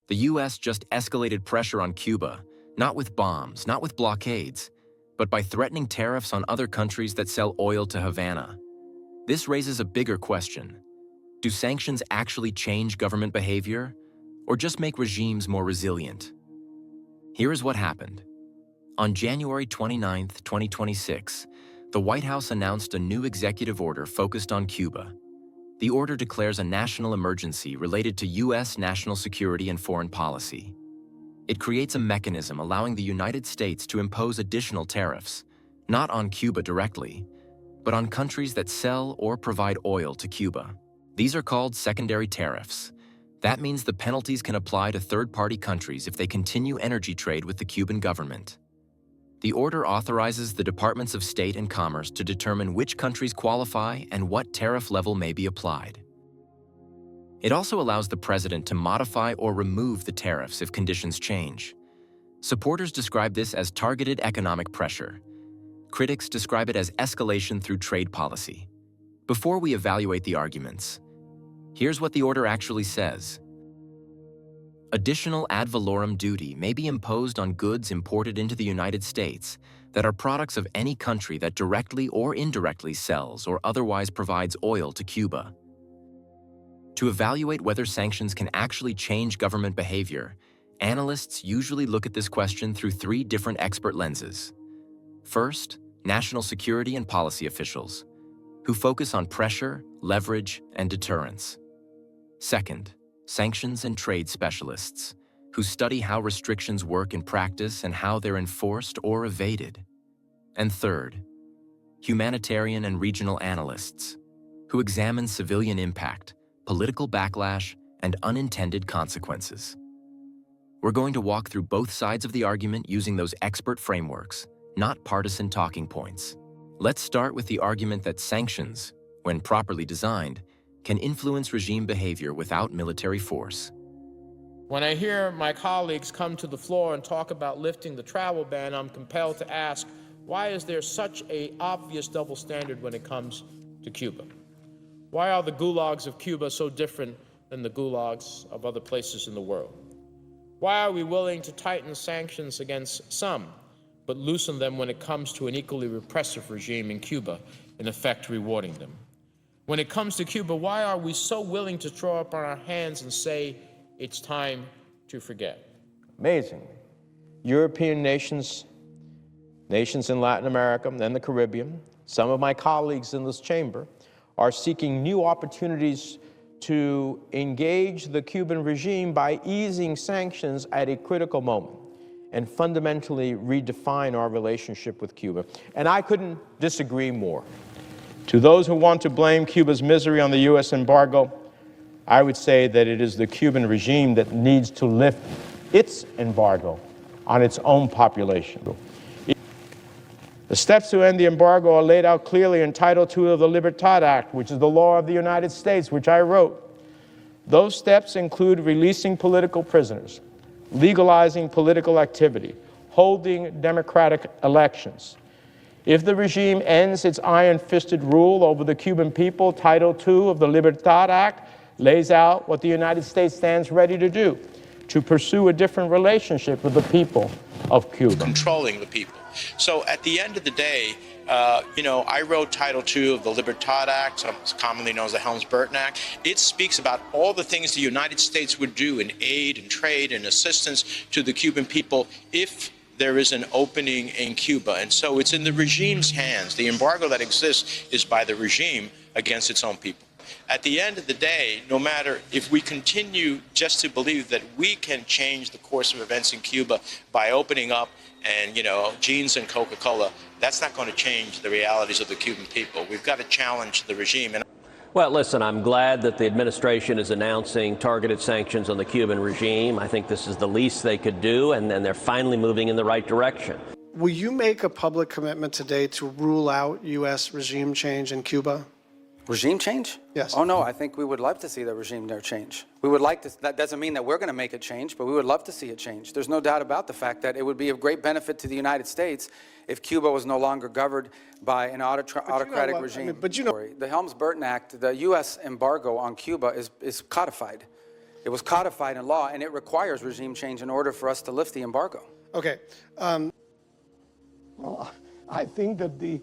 The US just escalated pressure on Cuba, not with bombs, not with blockades, but by threatening tariffs on other countries that sell oil to Havana. This raises a bigger question. Do sanctions actually change government behavior, or just make regimes more resilient? Here is what happened. On January 29, 2026, the White House announced a new executive order focused on Cuba. The order declares a national emergency related to U.S. national security and foreign policy. It creates a mechanism allowing the United States to impose additional tariffs, not on Cuba directly, but on countries that sell or provide oil to Cuba. These are called secondary tariffs. That means the penalties can apply to third-party countries if they continue energy trade with the Cuban government. The order authorizes the Departments of State and Commerce to determine which countries qualify and what tariff level may be applied. It also allows the president to modify or remove the tariffs if conditions change. Supporters describe this as targeted economic pressure. Critics describe it as escalation through trade policy. Before we evaluate the arguments, here's what the order actually says. Additional ad valorem duty may be imposed on goods imported into the United States that are products of any country that directly or indirectly sells or otherwise provides oil to Cuba. To evaluate whether sanctions can actually change government behavior, analysts usually look at this question through three different expert lenses. First, national security and policy officials, who focus on pressure, leverage, and deterrence. Second, sanctions and trade specialists, who study how restrictions work in practice and how they're enforced or evaded. And third, humanitarian and regional analysts, who examine civilian impact, political backlash, and unintended consequences. We're going to walk through both sides of the argument using those expert frameworks, not partisan talking points. Let's start with the argument that sanctions, when properly designed, can influence regime behavior without military force. When I hear my colleagues come to the floor and talk about lifting the travel ban, I'm compelled to ask, why is there such an obvious double standard when it comes to Cuba? Why are the gulags of Cuba so different than the gulags of other places in the world? Why are we willing to tighten sanctions against some, but loosen them when it comes to an equally repressive regime in Cuba, in effect rewarding them? When it comes to Cuba, why are we so willing to throw up our hands and say, it's time to forget? Amazingly, European nations in Latin America and the Caribbean, some of my colleagues in this chamber, are seeking new opportunities to engage the Cuban regime by easing sanctions at a critical moment and fundamentally redefine our relationship with Cuba. And I couldn't disagree more. To those who want to blame Cuba's misery on the U.S. embargo, I would say that it is the Cuban regime that needs to lift its embargo on its own population. The steps to end the embargo are laid out clearly in Title II of the Libertad Act, which is the law of the United States, which I wrote. Those steps include releasing political prisoners, legalizing political activity, holding democratic elections. If the regime ends its iron-fisted rule over the Cuban people, Title II of the Libertad Act lays out what the United States stands ready to do, to pursue a different relationship with the people of Cuba. Controlling the people. So at the end of the day, I wrote Title II of the Libertad Act, commonly known as the Helms-Burton Act. It speaks about all the things the United States would do in aid and trade and assistance to the Cuban people if there is an opening in Cuba. And so it's in the regime's hands. The embargo that exists is by the regime against its own people. At the end of the day, no matter if we continue just to believe that we can change the course of events in Cuba by opening up and, jeans and Coca-Cola, that's not going to change the realities of the Cuban people. We've got to challenge the regime. Well, listen, I'm glad that the administration is announcing targeted sanctions on the Cuban regime. I think this is the least they could do, and then they're finally moving in the right direction. Will you make a public commitment today to rule out U.S. regime change in Cuba? Regime change? Yes. Oh, no, I think we would love to see the regime there change. We would like to, that doesn't mean that we're going to make it change, but we would love to see it change. There's no doubt about the fact that it would be of great benefit to the United States if Cuba was no longer governed by an autocratic regime. The Helms-Burton Act, the U.S. embargo on Cuba is codified. It was codified in law, and it requires regime change in order for us to lift the embargo. Okay. Well, I think that the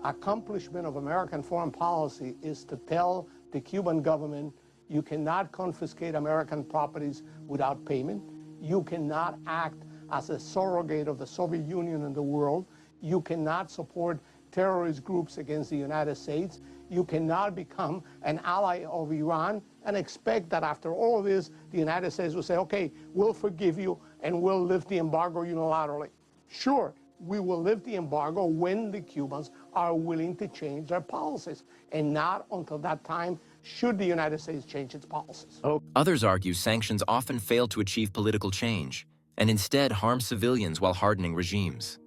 accomplishment of American foreign policy is to tell the Cuban government, you cannot confiscate American properties without payment. You cannot act as a surrogate of the Soviet Union in the world. You cannot support terrorist groups against the United States. You cannot become an ally of Iran and expect that after all of this, the United States will say, okay, we'll forgive you and we'll lift the embargo unilaterally. Sure, we will lift the embargo when the Cubans are willing to change their policies, and not until that time should the United States change its policies. Others argue sanctions often fail to achieve political change and instead harm civilians while hardening regimes.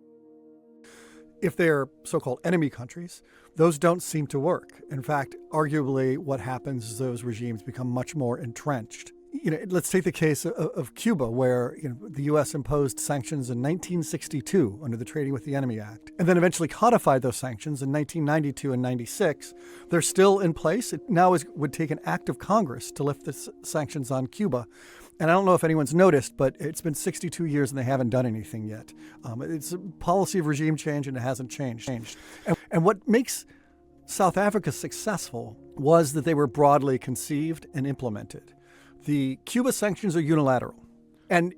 If they're so-called enemy countries, those don't seem to work. In fact, arguably what happens is those regimes become much more entrenched. Let's take the case of Cuba, where the U.S. imposed sanctions in 1962 under the Trading with the Enemy Act, and then eventually codified those sanctions in 1992 and 96. They're still in place. It now would take an act of Congress to lift the sanctions on Cuba. And I don't know if anyone's noticed, but it's been 62 years and they haven't done anything yet. It's a policy of regime change and it hasn't changed. And what makes South Africa successful was that they were broadly conceived and implemented. The Cuba sanctions are unilateral, and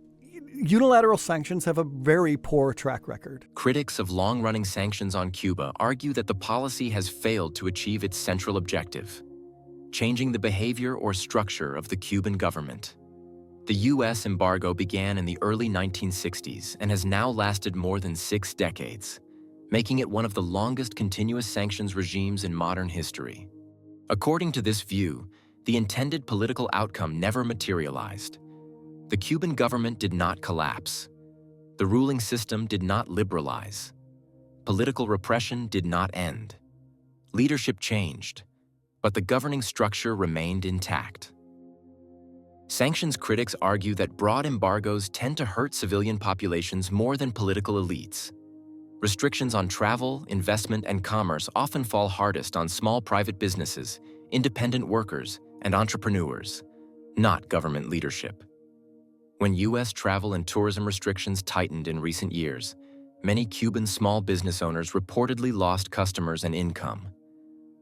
unilateral sanctions have a very poor track record. Critics of long-running sanctions on Cuba argue that the policy has failed to achieve its central objective, changing the behavior or structure of the Cuban government. The U.S. embargo began in the early 1960s and has now lasted more than 6 decades, making it one of the longest continuous sanctions regimes in modern history. According to this view, the intended political outcome never materialized. The Cuban government did not collapse. The ruling system did not liberalize. Political repression did not end. Leadership changed, but the governing structure remained intact. Sanctions critics argue that broad embargoes tend to hurt civilian populations more than political elites. Restrictions on travel, investment, and commerce often fall hardest on small private businesses, independent workers, and entrepreneurs, not government leadership. When U.S. travel and tourism restrictions tightened in recent years, many Cuban small business owners reportedly lost customers and income,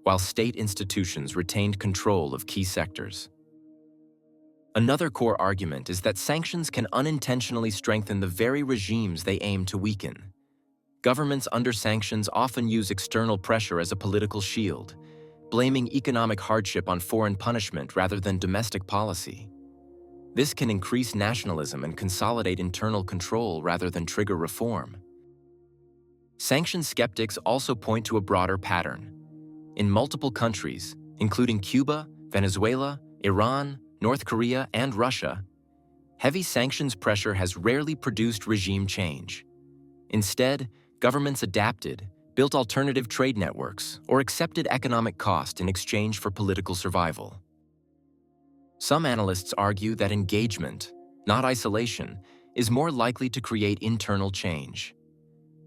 while state institutions retained control of key sectors. Another core argument is that sanctions can unintentionally strengthen the very regimes they aim to weaken. Governments under sanctions often use external pressure as a political shield, blaming economic hardship on foreign punishment rather than domestic policy. This can increase nationalism and consolidate internal control rather than trigger reform. Sanction skeptics also point to a broader pattern. In multiple countries, including Cuba, Venezuela, Iran, North Korea, and Russia, heavy sanctions pressure has rarely produced regime change. Instead, governments adapted, built alternative trade networks, or accepted economic cost in exchange for political survival. Some analysts argue that engagement, not isolation, is more likely to create internal change.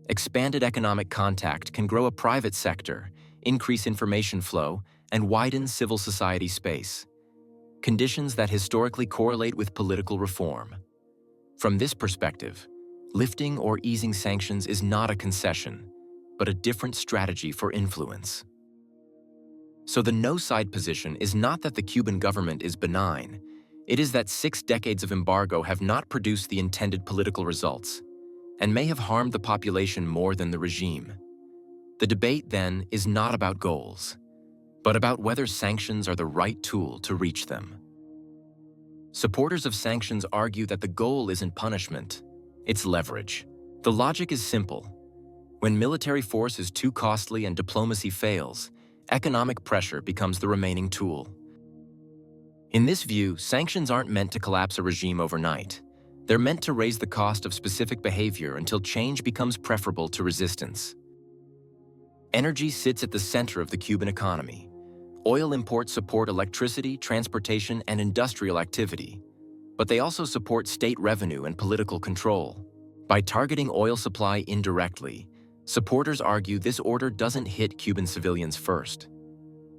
Expanded economic contact can grow a private sector, increase information flow, and widen civil society space, conditions that historically correlate with political reform. From this perspective, lifting or easing sanctions is not a concession, but a different strategy for influence. So the no-side position is not that the Cuban government is benign. It is that 6 decades of embargo have not produced the intended political results and may have harmed the population more than the regime. The debate, then, is not about goals, but about whether sanctions are the right tool to reach them. Supporters of sanctions argue that the goal isn't punishment, it's leverage. The logic is simple. When military force is too costly and diplomacy fails, economic pressure becomes the remaining tool. In this view, sanctions aren't meant to collapse a regime overnight. They're meant to raise the cost of specific behavior until change becomes preferable to resistance. Energy sits at the center of the Cuban economy. Oil imports support electricity, transportation, and industrial activity, but they also support state revenue and political control. By targeting oil supply indirectly, supporters argue this order doesn't hit Cuban civilians first.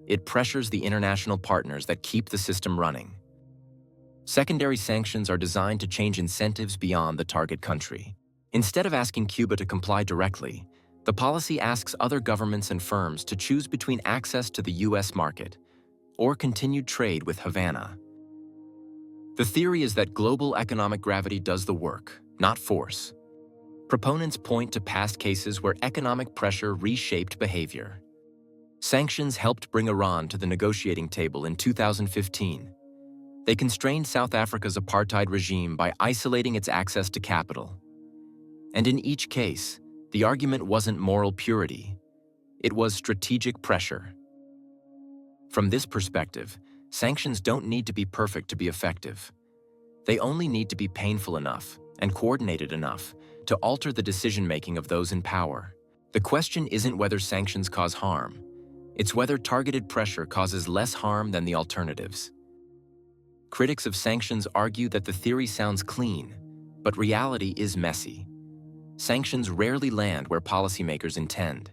It pressures the international partners that keep the system running. Secondary sanctions are designed to change incentives beyond the target country. Instead of asking Cuba to comply directly, the policy asks other governments and firms to choose between access to the U.S. market or continued trade with Havana. The theory is that global economic gravity does the work, not force. Proponents point to past cases where economic pressure reshaped behavior. Sanctions helped bring Iran to the negotiating table in 2015. They constrained South Africa's apartheid regime by isolating its access to capital. And in each case, the argument wasn't moral purity. It was strategic pressure. From this perspective, sanctions don't need to be perfect to be effective. They only need to be painful enough and coordinated enough to alter the decision-making of those in power. The question isn't whether sanctions cause harm. It's whether targeted pressure causes less harm than the alternatives. Critics of sanctions argue that the theory sounds clean, but reality is messy. Sanctions rarely land where policymakers intend.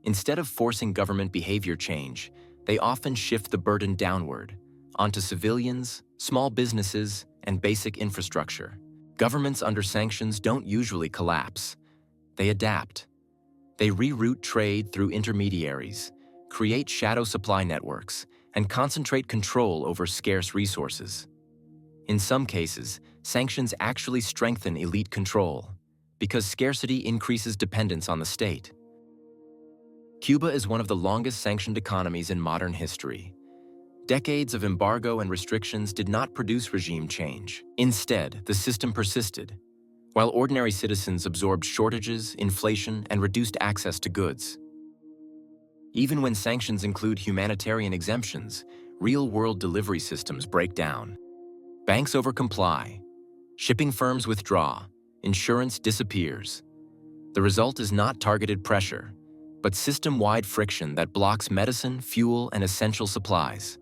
Instead of forcing government behavior change, they often shift the burden downward, onto civilians, small businesses, and basic infrastructure. Governments under sanctions don't usually collapse. They adapt. They reroute trade through intermediaries, create shadow supply networks, and concentrate control over scarce resources. In some cases, sanctions actually strengthen elite control, because scarcity increases dependence on the state. Cuba is one of the longest sanctioned economies in modern history. Decades of embargo and restrictions did not produce regime change. Instead, the system persisted, while ordinary citizens absorbed shortages, inflation, and reduced access to goods. Even when sanctions include humanitarian exemptions, real-world delivery systems break down. Banks overcomply, shipping firms withdraw, insurance disappears. The result is not targeted pressure, but system-wide friction that blocks medicine, fuel, and essential supplies.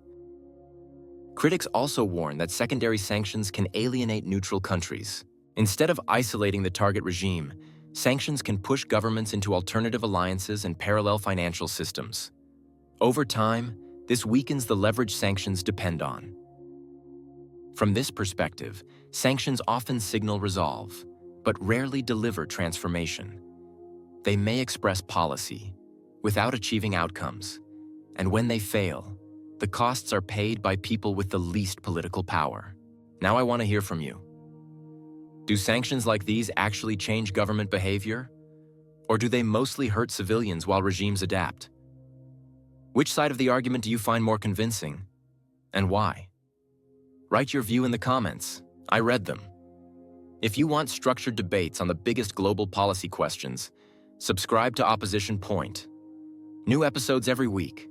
Critics also warn that secondary sanctions can alienate neutral countries. Instead of isolating the target regime, sanctions can push governments into alternative alliances and parallel financial systems. Over time, this weakens the leverage sanctions depend on. From this perspective, sanctions often signal resolve, but rarely deliver transformation. They may express policy, without achieving outcomes, and when they fail, the costs are paid by people with the least political power. Now I want to hear from you. Do sanctions like these actually change government behavior? Or do they mostly hurt civilians while regimes adapt? Which side of the argument do you find more convincing, and why? Write your view in the comments. I read them. If you want structured debates on the biggest global policy questions, subscribe to Opposition Point. New episodes every week.